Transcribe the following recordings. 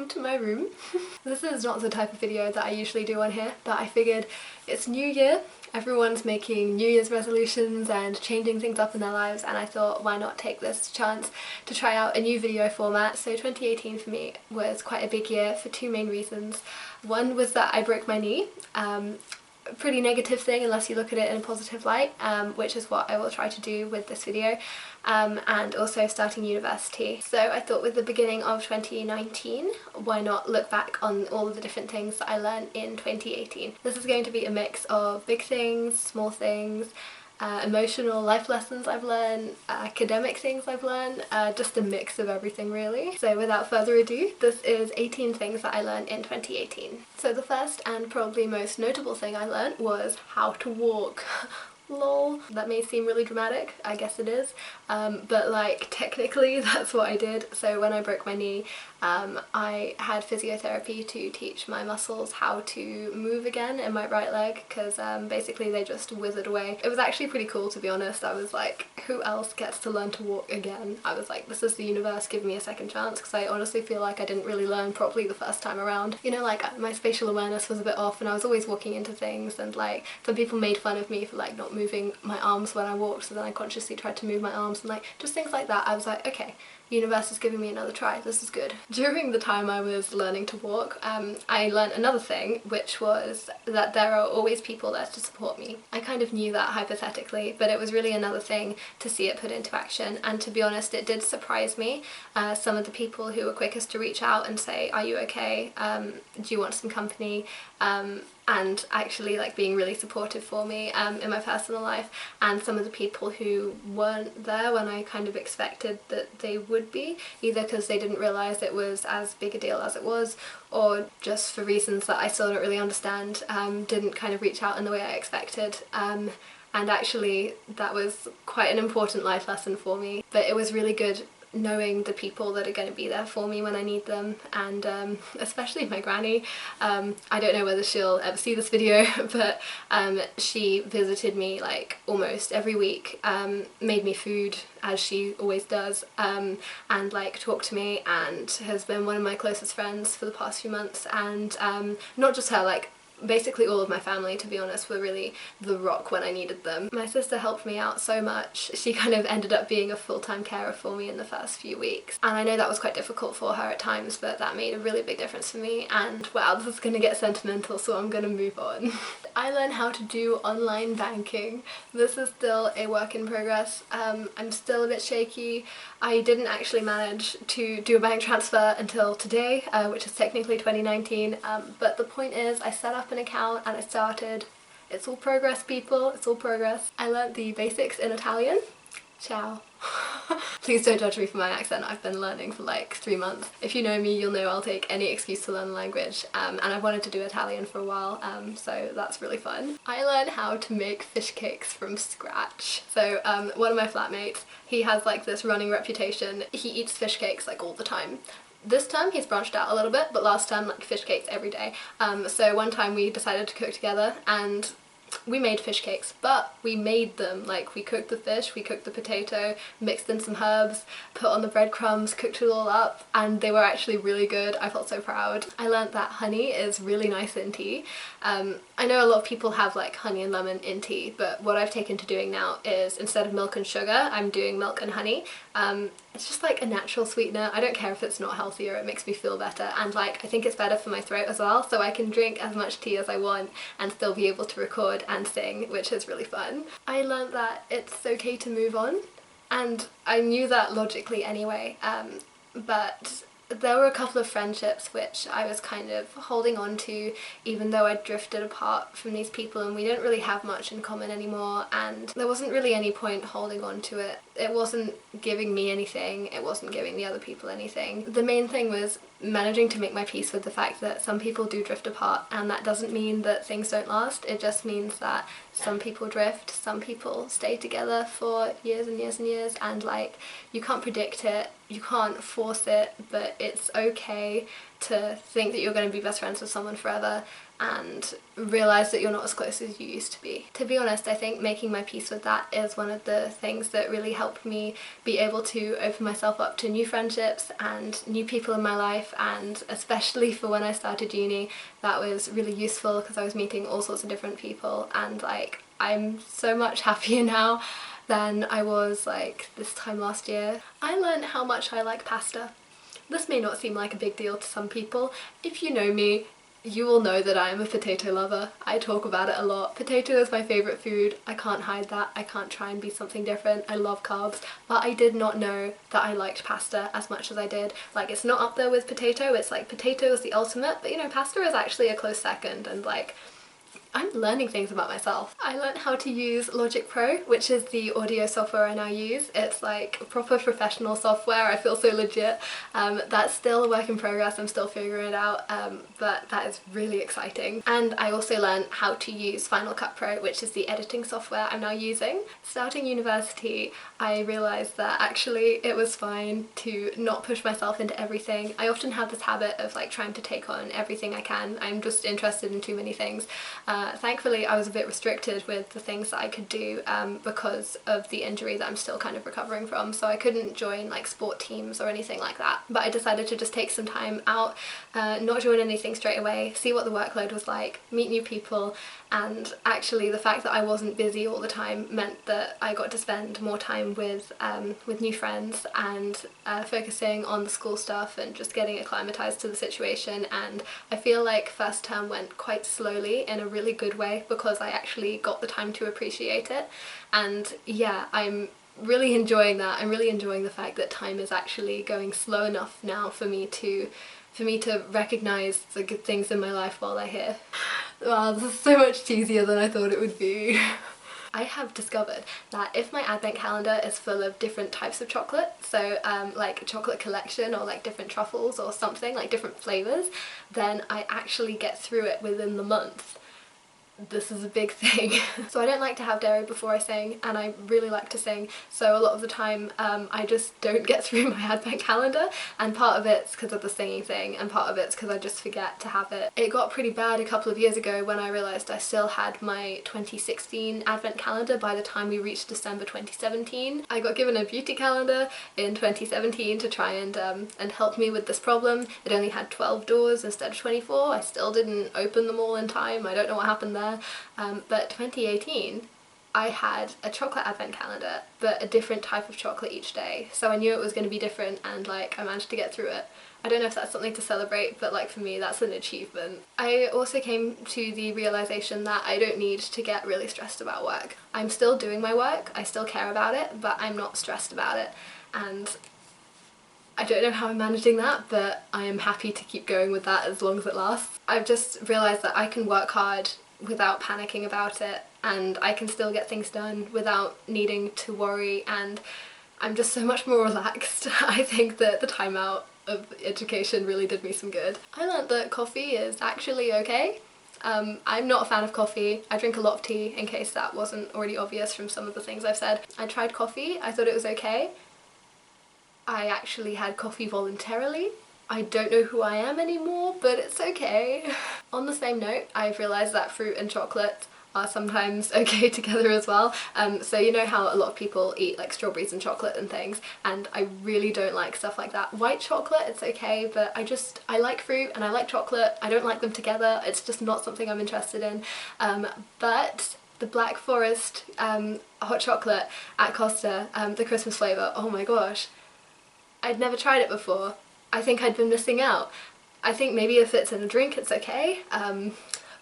welcome to my room. This is not the type of video that I usually do on here, but I figured it's New Year, everyone's making New Year's resolutions and changing things up in their lives, and I thought why not take this chance to try out a new video format. So 2018 for me was quite a big year for two main reasons. One was that I broke my knee. A pretty negative thing unless you look at it in a positive light, which is what I will try to do with this video, and also starting university. So I thought with the beginning of 2019, why not look back on all of the different things that I learned in 2018. This is going to be a mix of big things, small things, emotional life lessons I've learned, academic things I've learned, just a mix of everything really. So without further ado, this is 18 things that I learned in 2018. So the first and probably most notable thing I learned was how to walk. Lol. That may seem really dramatic, I guess it is, but like technically that's what I did. So when I broke my knee, I had physiotherapy to teach my muscles how to move again in my right leg, because basically they just withered away. It was actually pretty cool, to be honest. I was like, who else gets to learn to walk again? I was like, this is the universe giving me a second chance, because I honestly feel like I didn't really learn properly the first time around. You know, like my spatial awareness was a bit off and I was always walking into things, and like some people made fun of me for like not moving my arms when I walked, so then I consciously tried to move my arms and like just things like that. I was like, okay, universe is giving me another try, this is good. During the time I was learning to walk, I learned another thing, which was that there are always people there to support me. I kind of knew that hypothetically, but it was really another thing to see it put into action, and to be honest it did surprise me. Some of the people who were quickest to reach out and say, are you okay, do you want some company, and actually like being really supportive for me in my personal life, and some of the people who weren't there when I kind of expected that they would be, either because they didn't realise it was as big a deal as it was, or just for reasons that I still don't really understand, didn't kind of reach out in the way I expected. And actually that was quite an important life lesson for me, but it was really good knowing the people that are going to be there for me when I need them, and especially my granny. I don't know whether she'll ever see this video, but she visited me like almost every week, made me food as she always does, and like talked to me, and has been one of my closest friends for the past few months. And not just her, like basically all of my family, to be honest, were really the rock when I needed them. My sister helped me out so much. She kind of ended up being a full-time carer for me in the first few weeks, and I know that was quite difficult for her at times, but that made a really big difference for me. And wow, this is gonna get sentimental, so I'm gonna move on. I learned how to do online banking. This is still a work in progress. I'm still a bit shaky. I didn't actually manage to do a bank transfer until today, which is technically 2019, but the point is I set up an account and I started. It's all progress, people, it's all progress. I learnt the basics in Italian. Ciao. Please don't judge me for my accent, I've been learning for like 3 months. If you know me, you'll know I'll take any excuse to learn a language, and I've wanted to do Italian for a while, so that's really fun. I learned how to make fish cakes from scratch. So one of my flatmates, he has like this running reputation. He eats fish cakes like all the time. This term he's branched out a little bit, but last term like fish cakes every day. So one time we decided to cook together and we made fish cakes, but we made them. Like we cooked the fish, we cooked the potato, mixed in some herbs, put on the breadcrumbs, cooked it all up, and they were actually really good. I felt so proud. I learnt that honey is really nice in tea. I know a lot of people have like honey and lemon in tea, but what I've taken to doing now is instead of milk and sugar, I'm doing milk and honey. It's just like a natural sweetener. I don't care if it's not healthier, it makes me feel better, and like I think it's better for my throat as well, so I can drink as much tea as I want and still be able to record and sing, which is really fun. I learned that it's okay to move on, and I knew that logically anyway, but there were a couple of friendships which I was kind of holding on to, even though I'd drifted apart from these people and we didn't really have much in common anymore, and there wasn't really any point holding on to it. It wasn't giving me anything, it wasn't giving the other people anything. The main thing was managing to make my peace with the fact that some people do drift apart, and that doesn't mean that things don't last, it just means that some people drift, some people stay together for years and years and years, and like you can't predict it. you can't force it, but it's okay to think that you're going to be best friends with someone forever and realise that you're not as close as you used to be. To be honest, I think making my peace with that is one of the things that really helped me be able to open myself up to new friendships and new people in my life, and especially for when I started uni, that was really useful because I was meeting all sorts of different people, and like I'm so much happier now than I was like this time last year. I learned how much I like pasta. This may not seem like a big deal to some people. If you know me, you will know that I am a potato lover. I talk about it a lot. Potato is my favourite food. I can't hide that. I can't try and be something different. I love carbs, but I did not know that I liked pasta as much as I did. Like, it's not up there with potato. It's like potato is the ultimate, but you know, pasta is actually a close second, and like, I'm learning things about myself. I learned how to use Logic Pro, which is the audio software I now use. It's like proper professional software. I feel so legit. That's still a work in progress. I'm still figuring it out, but that is really exciting. And I also learned how to use Final Cut Pro, which is the editing software I'm now using. Starting university, I realised that actually it was fine to not push myself into everything. I often have this habit of like trying to take on everything I can. I'm just interested in too many things. Thankfully I was a bit restricted with the things that I could do because of the injury that I'm still kind of recovering from, so I couldn't join like sport teams or anything like that. But I decided to just take some time out, not join anything straight away, see what the workload was like, meet new people, and actually the fact that I wasn't busy all the time meant that I got to spend more time with new friends and focusing on the school stuff and just getting acclimatized to the situation. And I feel like first term went quite slowly in a really good way because I actually got the time to appreciate it. And yeah, I'm really enjoying that. I'm really enjoying the fact that time is actually going slow enough now for me to recognise the good things in my life while they're here. Wow, this is so much cheesier than I thought it would be. I have discovered that if my advent calendar is full of different types of chocolate, so like a chocolate collection or like different truffles or something, like different flavours, then I actually get through it within the month. This is a big thing. So I don't like to have dairy before I sing, and I really like to sing, so a lot of the time I just don't get through my advent calendar, and part of it's because of the singing thing and part of it's because I just forget to have it. It got pretty bad a couple of years ago when I realised I still had my 2016 advent calendar by the time we reached December 2017. I got given a beauty calendar in 2017 to try and help me with this problem. It only had 12 doors instead of 24. I still didn't open them all in time. I don't know what happened there. But 2018 I had a chocolate advent calendar, but a different type of chocolate each day, so I knew it was going to be different, and like I managed to get through it. I don't know if that's something to celebrate, but like for me that's an achievement. I also came to the realisation that I don't need to get really stressed about work. I'm still doing my work, I still care about it, but I'm not stressed about it, and I don't know how I'm managing that, but I am happy to keep going with that as long as it lasts. I've just realised that I can work hard without panicking about it, and I can still get things done without needing to worry, and I'm just so much more relaxed. I think that the time out of education really did me some good. I learnt that coffee is actually okay. I'm not a fan of coffee. I drink a lot of tea, in case that wasn't already obvious from some of the things I've said. I tried coffee, I thought it was okay. I actually had coffee voluntarily. I don't know who I am anymore, but it's okay. On the same note, I've realised that fruit and chocolate are sometimes okay together as well. So you know how a lot of people eat like strawberries and chocolate and things, and I really don't like stuff like that. White chocolate, it's okay, but I like fruit and I like chocolate. I don't like them together. It's just not something I'm interested in. But the Black Forest hot chocolate at Costa, the Christmas flavour, oh my gosh. I'd never tried it before. I think I'd been missing out. I think maybe if it's in a drink it's okay,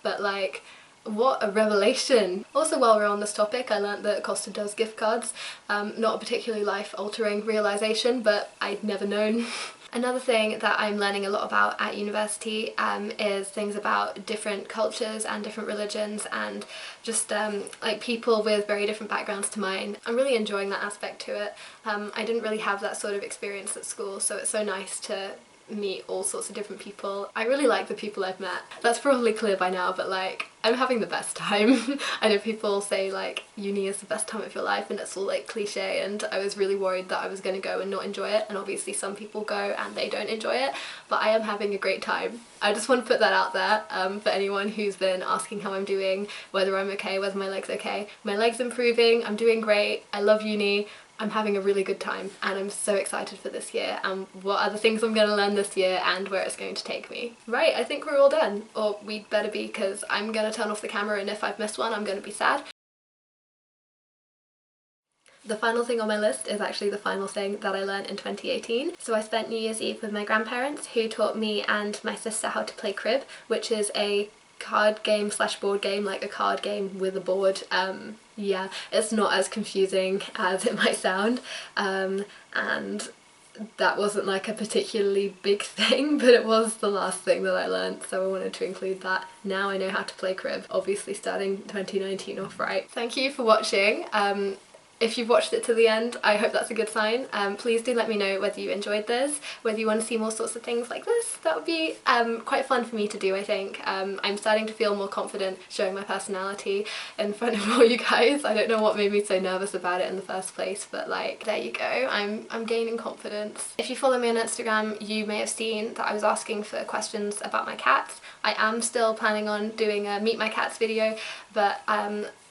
but like, what a revelation. Also, while we're on this topic, I learnt that Costa does gift cards. Not a particularly life-altering realisation, but I'd never known. Another thing that I'm learning a lot about at university is things about different cultures and different religions, and just like people with very different backgrounds to mine. I'm really enjoying that aspect to it. I didn't really have that sort of experience at school, so it's so nice to meet all sorts of different people. I really like the people I've met. That's probably clear by now, but like, I'm having the best time. I know people say like uni is the best time of your life and it's all like cliche, and I was really worried that I was going to go and not enjoy it, and obviously some people go and they don't enjoy it, but I am having a great time. I just want to put that out there for anyone who's been asking how I'm doing, whether I'm okay, whether my leg's okay. My leg's improving, I'm doing great, I love uni, I'm having a really good time, and I'm so excited for this year and what other things I'm going to learn this year and where it's going to take me. Right, I think we're all done. Or we'd better be, because I'm going to turn off the camera, and if I've missed one I'm going to be sad. The final thing on my list is actually the final thing that I learned in 2018. So I spent New Year's Eve with my grandparents, who taught me and my sister how to play crib, which is a card game slash board game, like a card game with a board. Yeah, it's not as confusing as it might sound, and that wasn't like a particularly big thing, but it was the last thing that I learned, so I wanted to include that. Now I know how to play crib, obviously starting 2019 off right. Thank you for watching. If you've watched it to the end, I hope that's a good sign. Please do let me know whether you enjoyed this, whether you want to see more sorts of things like this. That would be quite fun for me to do, I think. I'm starting to feel more confident showing my personality in front of all you guys. I don't know what made me so nervous about it in the first place, but like, there you go. I'm gaining confidence. If you follow me on Instagram, you may have seen that I was asking for questions about my cats. I am still planning on doing a Meet My Cats video, but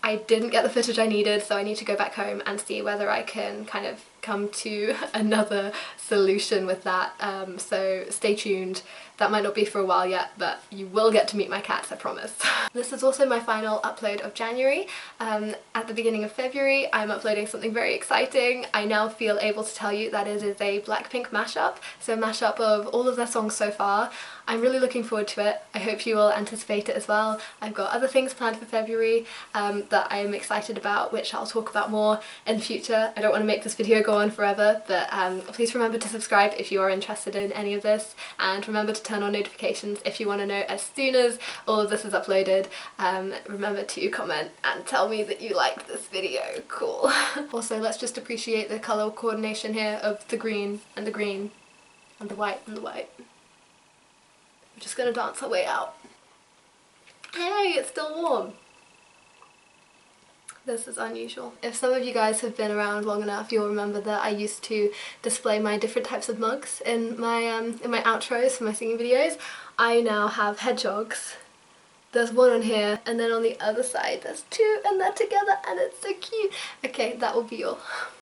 I didn't get the footage I needed, so I need to go back home and see whether I can kind of come to another solution with that. So stay tuned. That might not be for a while yet, but you will get to meet my cats, I promise. This is also my final upload of January. At the beginning of February, I'm uploading something very exciting. I now feel able to tell you that it is a Blackpink mashup, so a mashup of all of their songs so far. I'm really looking forward to it. I hope you will anticipate it as well. I've got other things planned for February that I am excited about, which I'll talk about more in the future. I don't want to make this video go on forever, but please remember to subscribe if you are interested in any of this, and remember to turn on notifications if you want to know as soon as all of this is uploaded. Remember to comment and tell me that you liked this video. Cool. Also, let's just appreciate the colour coordination here of the green and the green and the white and the white. We're just gonna dance our way out. Hey, it's still warm. This is unusual. If some of you guys have been around long enough, you'll remember that I used to display my different types of mugs in my outros for my singing videos. I now have hedgehogs. There's one on here, and then on the other side there's two, and they're together and it's so cute. Okay, that will be all.